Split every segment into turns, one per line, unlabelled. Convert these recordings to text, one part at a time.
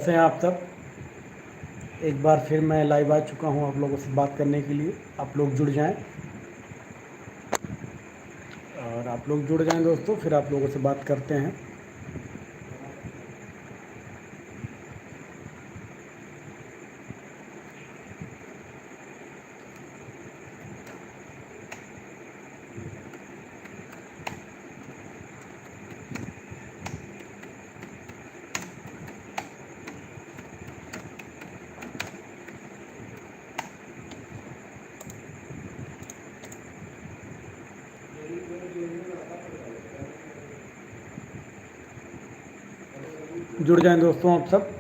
कैसे हैं आप सब। एक बार फिर मैं लाइव आ चुका हूं आप लोगों से बात करने के लिए। आप लोग जुड़ जाएं और आप लोग जुड़ जाएं दोस्तों, फिर आप लोगों से बात करते हैं। जुड़ जाएं दोस्तों आप सब।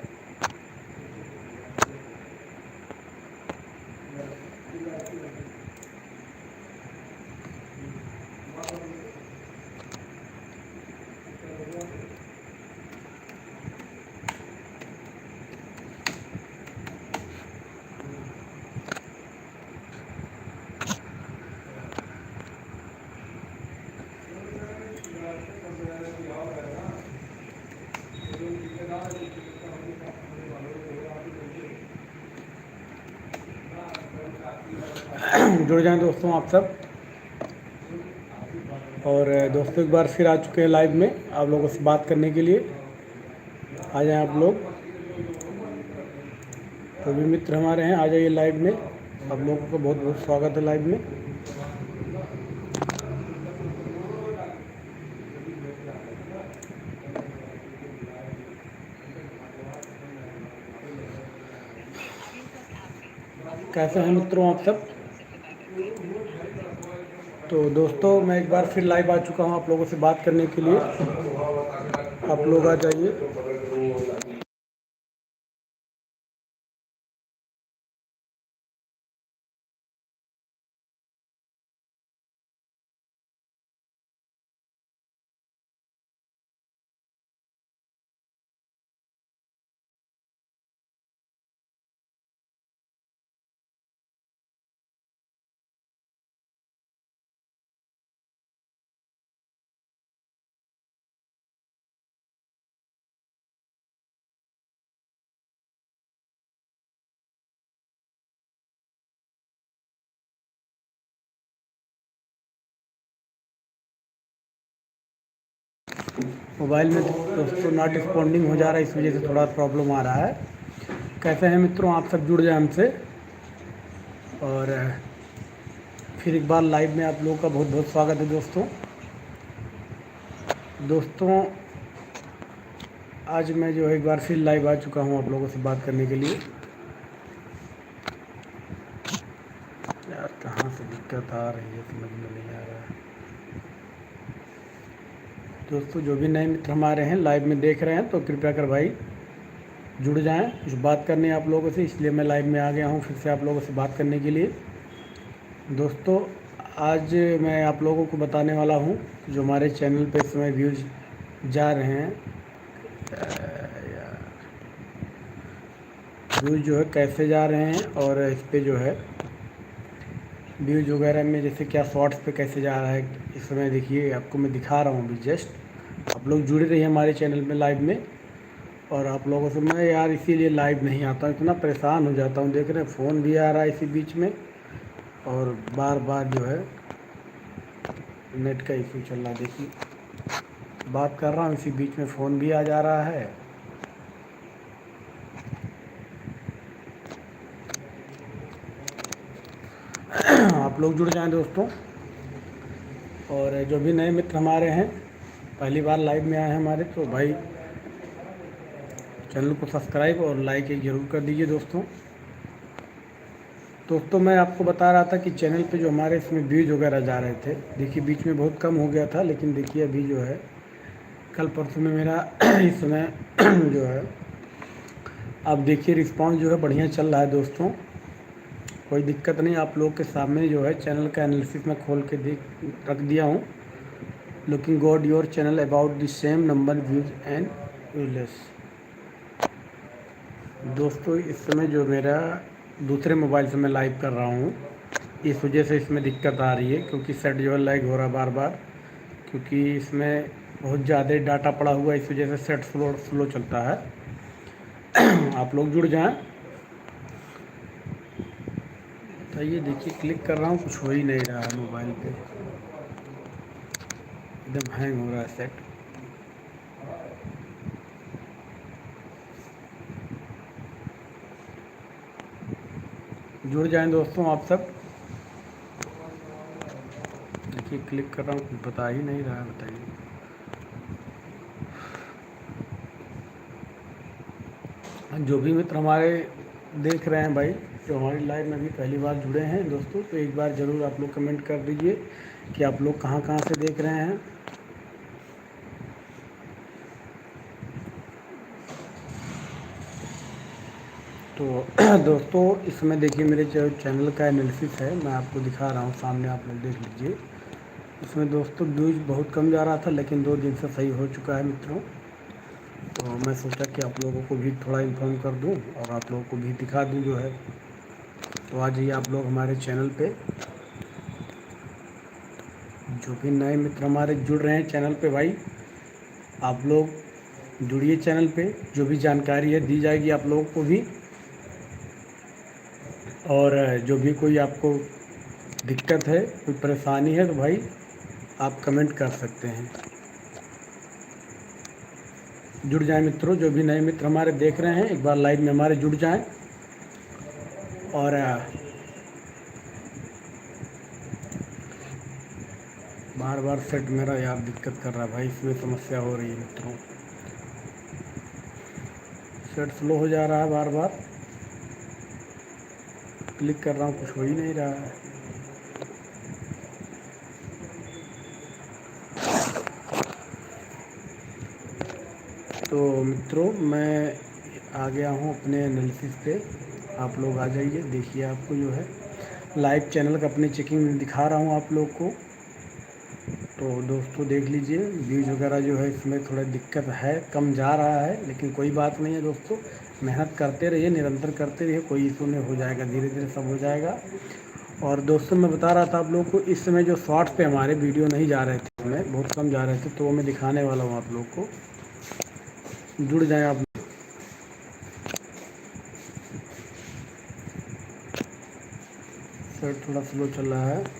जुड़ जाएं दोस्तों आप सब। और दोस्तों एक बार फिर आ चुके हैं लाइव में आप लोगों से बात करने के लिए। आ जाएं आप लोग, तो भी मित्र हमारे हैं, आ जाइए लाइव में। आप लोगों का बहुत बहुत स्वागत है लाइव में। कैसे हैं मित्रों आप सब। तो दोस्तों मैं एक बार फिर लाइव आ चुका हूं आप लोगों से बात करने के लिए। आप लोग आ जाइए। मोबाइल में दोस्तों नॉट रिस्पॉन्डिंग हो जा रहा है, इस वजह से थोड़ा प्रॉब्लम आ रहा है। कैसे हैं मित्रों आप सब, जुड़ जाए हमसे। और फिर एक बार लाइव में आप लोगों का बहुत बहुत स्वागत है दोस्तों। आज मैं जो है एक बार फिर लाइव आ चुका हूं आप लोगों से बात करने के लिए। यार कहाँ से दिक्कत आ रही है समझ में नहीं आ रहा है दोस्तों। जो भी नए मित्र हमारे हैं लाइव में देख रहे हैं तो कृपया कर भाई जुड़ जाएं, कुछ बात करनी है आप लोगों से, इसलिए मैं लाइव में आ गया हूं फिर से आप लोगों से बात करने के लिए। दोस्तों आज मैं आप लोगों को बताने वाला हूं जो हमारे चैनल पे इस समय व्यूज़ जा रहे हैं, व्यूज़ जो है कैसे जा रहे हैं, और इस पे जो है व्यूज़ वगैरह में जैसे क्या शॉर्ट्स पे कैसे जा रहा है इस समय देखिए आपको मैं दिखा रहा हूँ अभी जस्ट। आप लोग जुड़े रहिए हमारे चैनल में लाइव में। और आप लोगों से मैं यार इसीलिए लाइव नहीं आता हूँ, इतना परेशान हो जाता हूँ। देख रहे हैं फ़ोन भी आ रहा है इसी बीच में, और बार बार जो है नेट का इशू चल रहा है। देखिए बात कर रहा हूँ इसी बीच में फ़ोन भी आ जा रहा है। आप लोग जुड़ जाएं दोस्तों। और जो भी नए मित्र हमारे हैं पहली बार लाइव में आए हैं हमारे, तो भाई चैनल को सब्सक्राइब और लाइक एक ज़रूर कर दीजिए दोस्तों। मैं आपको बता रहा था कि चैनल पे जो हमारे इसमें व्यूज़ वगैरह जा रहे थे, देखिए बीच में बहुत कम हो गया था, लेकिन देखिए अभी जो है कल परसों में मेरा इस समय जो है आप देखिए रिस्पांस जो है बढ़िया चल रहा है दोस्तों। कोई दिक्कत नहीं, आप लोग के सामने जो है चैनल का एनालिसिस मैं खोल के रख दिया हूँ। Looking God your channel about the same number views and व्यूलेस। दोस्तों इस समय जो मेरा दूसरे मोबाइल से मैं लाइव कर रहा हूँ, इस वजह से इसमें दिक्कत आ रही है, क्योंकि सेट जो है लैग हो रहा है बार बार, क्योंकि इसमें बहुत ज़्यादा डाटा पड़ा हुआ है, इस वजह से सेट स्लो चलता है। आप लोग जुड़ जाएं। तो ये देखिए क्लिक कर रहा हूँ, कुछ हो ही नहीं रहा है मोबाइल पे, एकदम हैंग हो रहा है सेट। जुड़ जाएं दोस्तों आप सब। देखिए क्लिक कर रहा हूँ, कुछ बता ही नहीं रहा है, बताइए। जो भी मित्र हमारे देख रहे हैं भाई, जो हमारी लाइव में भी पहली बार जुड़े हैं दोस्तों, तो एक बार ज़रूर आप लोग कमेंट कर दीजिए कि आप लोग कहाँ कहाँ से देख रहे हैं। तो दोस्तों इसमें देखिए मेरे जो चैनल का एनालिसिस है, मैं आपको दिखा रहा हूँ सामने, आप लोग देख लीजिए। इसमें दोस्तों व्यूज़ बहुत कम जा रहा था, लेकिन 2 दिन से सही हो चुका है मित्रों। तो मैं सोचा कि आप लोगों को भी थोड़ा इन्फॉर्म कर दूं और आप लोगों को भी दिखा दूं जो है। तो आ जाइए आप लोग हमारे चैनल पे। जो भी नए मित्र हमारे जुड़ रहे हैं चैनल पे भाई, आप लोग जुड़िए चैनल पे। जो भी जानकारी है दी जाएगी आप लोगों को भी, और जो भी कोई आपको दिक्कत है, कोई परेशानी है, तो भाई आप कमेंट कर सकते हैं। जुड़ जाएं मित्रों, जो भी नए मित्र हमारे देख रहे हैं एक बार लाइव में हमारे जुड़ जाएं। और बार बार सेट मेरा यार दिक्कत कर रहा है भाई, इसमें समस्या हो रही है मित्रों। सेट स्लो हो जा रहा है, बार बार क्लिक कर रहा हूँ, कुछ हो ही नहीं रहा है। तो मित्रों मैं आ गया हूँ अपने एनालिसिस पे, आप लोग आ जाइए। देखिए आपको जो है लाइव चैनल का अपनी चेकिंग में दिखा रहा हूँ आप लोग को। तो दोस्तों देख लीजिए, व्यूज़ वगैरह जो है इसमें थोड़ा दिक्कत है, कम जा रहा है, लेकिन कोई बात नहीं है दोस्तों। मेहनत करते रहिए, निरंतर करते रहिए, कोई इशू नहीं, हो जाएगा, धीरे धीरे सब हो जाएगा। और दोस्तों मैं बता रहा था आप लोग को, इस समय जो शॉर्ट्स पे हमारे वीडियो नहीं जा रहे थे, इसमें बहुत कम जा रहे थे, तो वो मैं दिखाने वाला हूँ आप लोग को। जुड़ जाएँ आप। सर थोड़ा स्लो चल रहा है।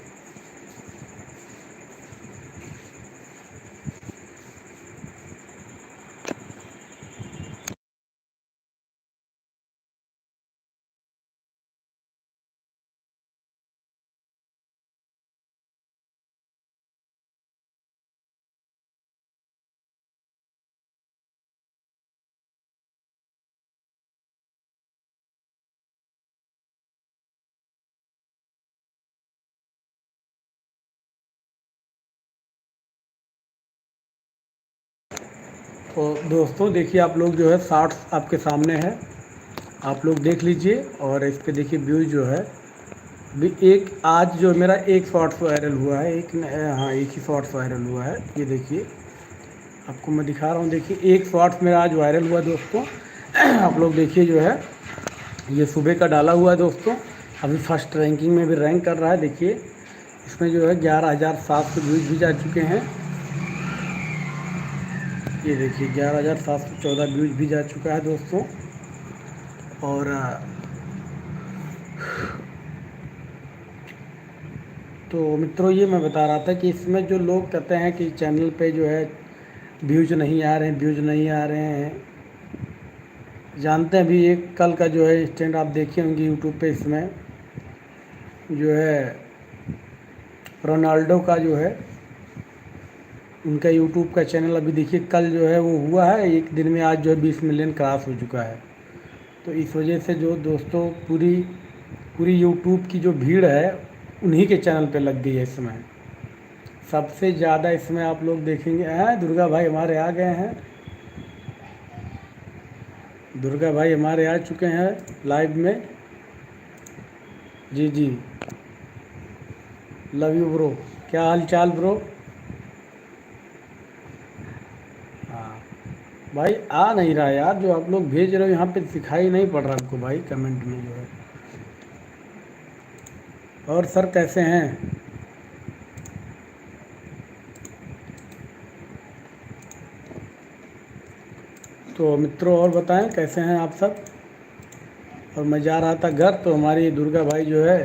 तो दोस्तों देखिए आप लोग जो है शॉर्ट्स आपके सामने है, आप लोग देख लीजिए। और इस पे देखिए व्यूज़ जो है भी, एक आज जो मेरा एक शॉर्ट्स वायरल हुआ है, हाँ एक ही शॉर्ट्स वायरल हुआ है। ये देखिए आपको मैं दिखा रहा हूँ, देखिए एक शॉर्ट्स मेरा आज वायरल हुआ दोस्तों। आप लोग देखिए जो है ये सुबह का डाला हुआ है दोस्तों, अभी फर्स्ट रैंकिंग में भी रैंक कर रहा है। देखिए इसमें जो है 11,700 व्यूज़ भी जा चुके हैं। ये देखिए 11,714 व्यूज़ भी जा चुका है दोस्तों। और तो मित्रों ये मैं बता रहा था कि इसमें जो लोग कहते हैं कि चैनल पे जो है व्यूज़ नहीं आ रहे हैं, व्यूज़ नहीं आ रहे हैं, जानते हैं अभी एक कल का जो है स्टैंड आप देखे होंगे यूट्यूब पे, इसमें जो है रोनाल्डो का जो है उनका यूट्यूब का चैनल अभी देखिए कल जो है वो हुआ है, एक दिन में आज जो है 20 मिलियन क्रॉस हो चुका है। तो इस वजह से जो दोस्तों पूरी पूरी यूट्यूब की जो भीड़ है उन्हीं के चैनल पे लग गई है इसमें। सबसे ज़्यादा इसमें आप लोग देखेंगे, दुर्गा भाई हमारे आ गए हैं, दुर्गा भाई हमारे आ चुके हैं लाइव में। जी जी, लव यू ब्रो, क्या हाल चाल ब्रो। हाँ भाई आ नहीं रहा यार, जो आप लोग भेज रहे हो यहाँ पे दिखाई नहीं पड़ रहा आपको भाई कमेंट में जो है। और सर कैसे हैं? तो मित्रों और बताएं कैसे हैं आप सब। और मैं जा रहा था घर, तो हमारी दुर्गा भाई जो है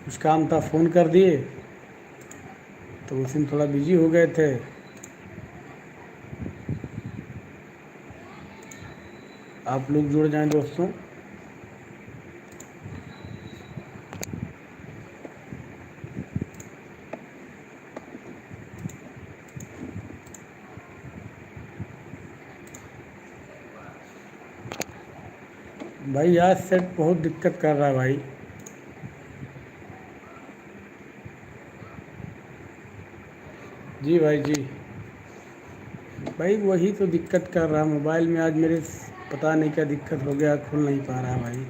कुछ काम था, फ़ोन कर दिए, तो उसी में थोड़ा बिजी हो गए थे। आप लोग जुड़ जाएं दोस्तों। भाई आज सेट बहुत दिक्कत कर रहा है भाई। जी भाई जी। भाई वही तो दिक्कत कर रहा है मोबाइल में, आज मेरे पता नहीं क्या दिक्कत हो गया, खुल नहीं पा रहा है भाई।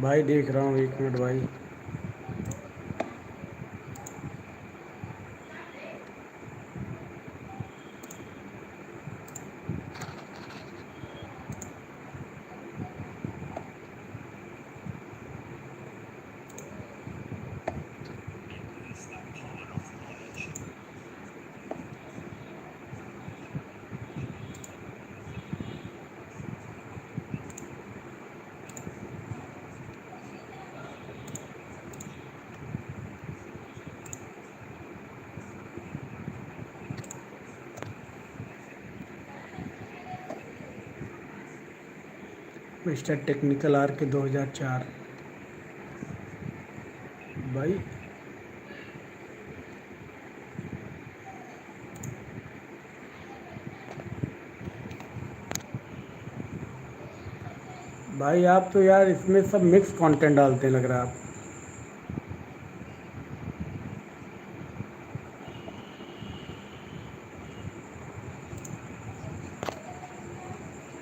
भाई देख रहा हूँ, 1 मिनट भाई। Mister technical R K 2004। भाई भाई आप तो यार इसमें सब मिक्स कंटेंट डालते हैं लग रहा है आप।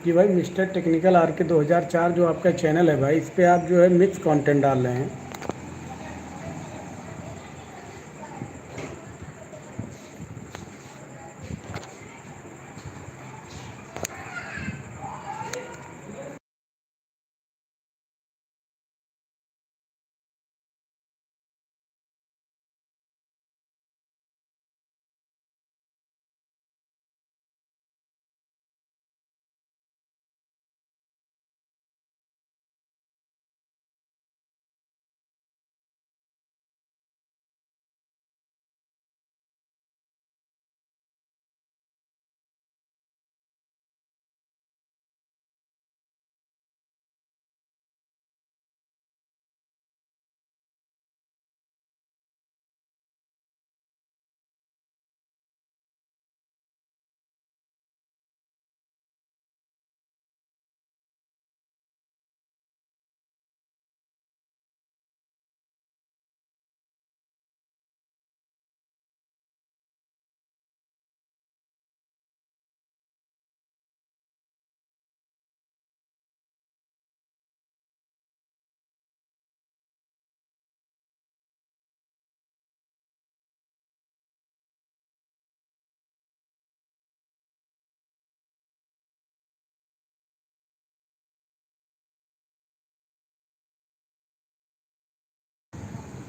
कि भाई मिस्टर टेक्निकल आर के 2004 जो आपका चैनल है भाई, इस पे आप जो है मिक्स कंटेंट डाल रहे हैं।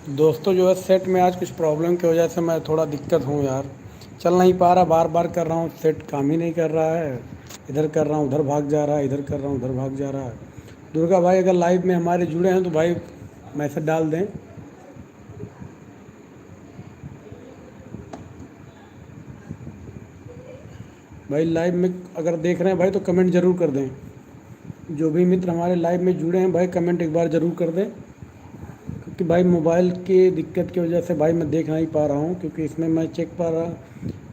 दोस्तों जो है सेट में आज कुछ प्रॉब्लम की वजह से मैं थोड़ा दिक्कत हूँ यार, चल नहीं पा रहा, बार बार कर रहा हूँ, सेट काम ही नहीं कर रहा है। इधर कर रहा हूँ उधर भाग जा रहा है, इधर कर रहा हूँ उधर भाग जा रहा है। दुर्गा भाई अगर लाइव में हमारे जुड़े हैं तो भाई मैसेज डाल दें। भाई लाइव में अगर देख रहे हैं भाई तो कमेंट ज़रूर कर दें। जो भी मित्र हमारे लाइव में जुड़े हैं भाई कमेंट एक बार ज़रूर कर दें, क्योंकि भाई मोबाइल की दिक्कत की वजह से भाई मैं देख नहीं पा रहा हूँ, क्योंकि इसमें मैं चेक पा रहा,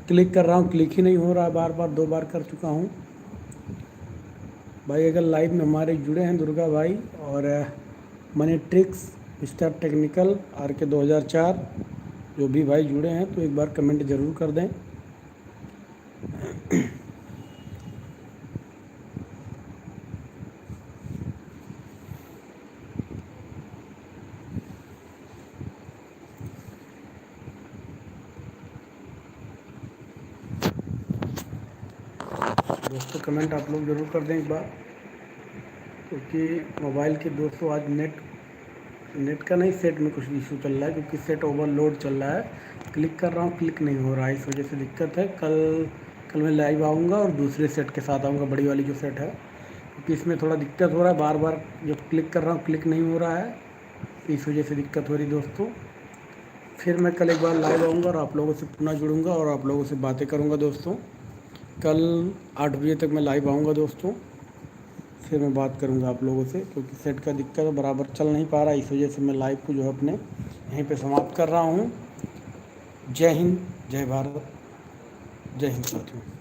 क्लिक कर रहा हूँ, क्लिक ही नहीं हो रहा, बार बार 2 बार कर चुका हूँ। भाई अगर लाइव में हमारे जुड़े हैं दुर्गा भाई और money tricks mister technical R K 2004, जो भी भाई जुड़े हैं तो एक बार कमेंट ज़रूर कर दें। दोस्तों कमेंट आप लोग ज़रूर कर दें एक बार, क्योंकि मोबाइल के दोस्तों आज नेट का नहीं, सेट में कुछ इशू चल रहा है, क्योंकि सेट ओवरलोड चल रहा है, क्लिक कर रहा हूँ, क्लिक नहीं हो रहा है, इस वजह से दिक्कत है। कल मैं लाइव आऊँगा और दूसरे सेट के साथ आऊँगा, बड़ी वाली जो सेट है, क्योंकि इसमें थोड़ा दिक्कत हो रहा है, बार बार जब क्लिक कर रहा हूँ क्लिक नहीं हो रहा है, इस वजह से दिक्कत हो रही दोस्तों। फिर मैं कल एक बार लाइव आऊँगा और आप लोगों से पुनः जुड़ूँगा और आप लोगों से बातें करूँगा दोस्तों। कल 8 बजे तक मैं लाइव आऊँगा दोस्तों, फिर मैं बात करूँगा आप लोगों से, क्योंकि सेट का दिक्कत है, बराबर चल नहीं पा रहा, इस वजह से मैं लाइव को जो है अपने यहीं पे समाप्त कर रहा हूँ। जय हिंद, जय भारत, जय हिंद साथियों।